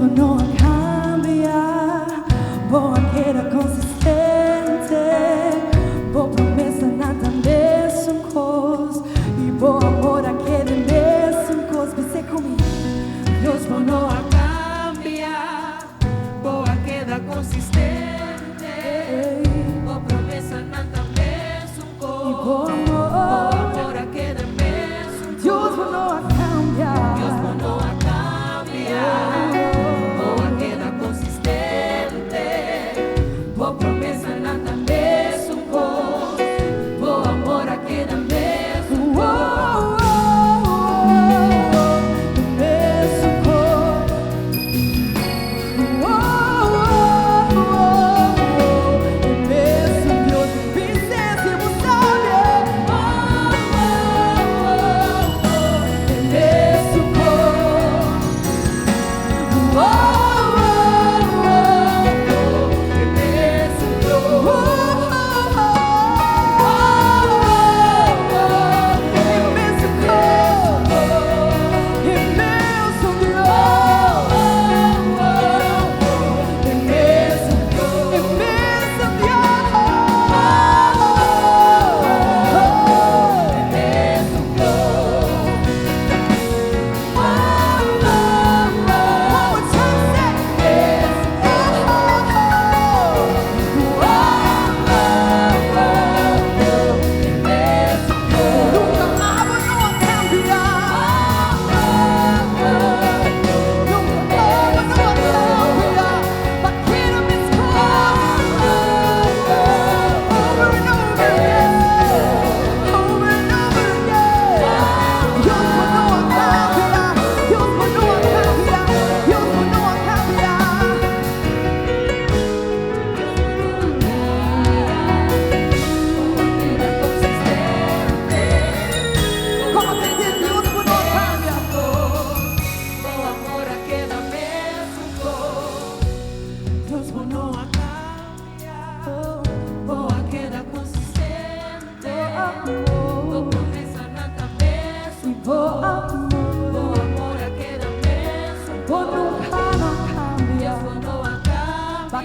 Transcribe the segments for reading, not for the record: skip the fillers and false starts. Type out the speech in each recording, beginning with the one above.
tornou a cambiar. Boa que era consistente, boa promessa nada mesmo cos, e boa amor aquele mesmo cos. Você comigo, Deus tornou a cambiar. Boa queda consistente, boa promessa nada mesmo cos, e boa amor aquele mesmo. Deus tornou a cambiar. Deus tornou a cambiar. Boa queda consistente, boa promessa nada mesmo cos, boa amor aquele mesmo.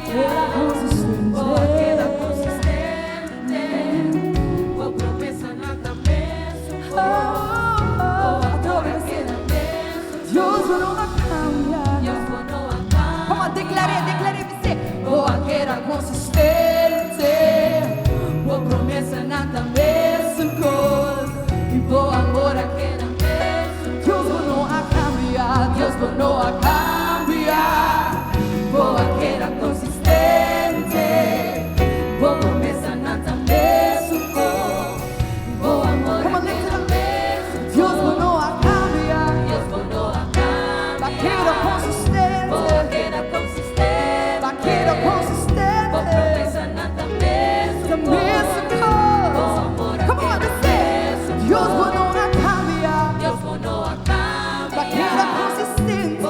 Queda consistente, boa queda consistente, boa promessa nada mesmo, boa amor queda mesmo. Deus não a cambiar. Deus não a cambiar. Vamos declarar você. Boa queda consistente, boa promessa nada mesmo cos, e boa amor queda mesmo. Deus não a cambiar. Deus não a cambiar. Boa queda consistente, boa promessa nada mesmo cos, boa amor queda mesmo. Deus não a cambiar. Deus não a cambiar. Vaqueira consistente, boa queda consistente, vaqueira consistente, boa promessa nada mesmo cos, boa amor queda mesmo. Deus não a cambiar. Deus não a cambiar. Vaqueira consistente,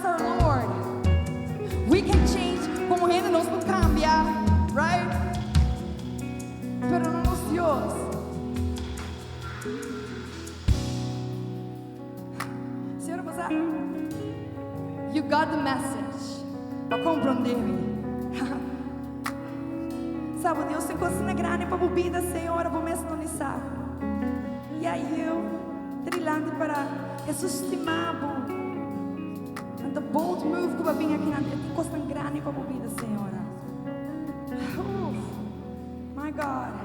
that's our Lord. We can change, como gente nós não cambia, right? Pero não nos Dios. Senhora, você, you got the message. Para compreender. Sabe, Deus tem coisas grandes para a vida, Senhora, para me sintonizar. E aí eu, trilhando para Jesus estimado. And the bold move que vai vir aqui na vida, tem coisas grandes para a vida, Senhora. My God.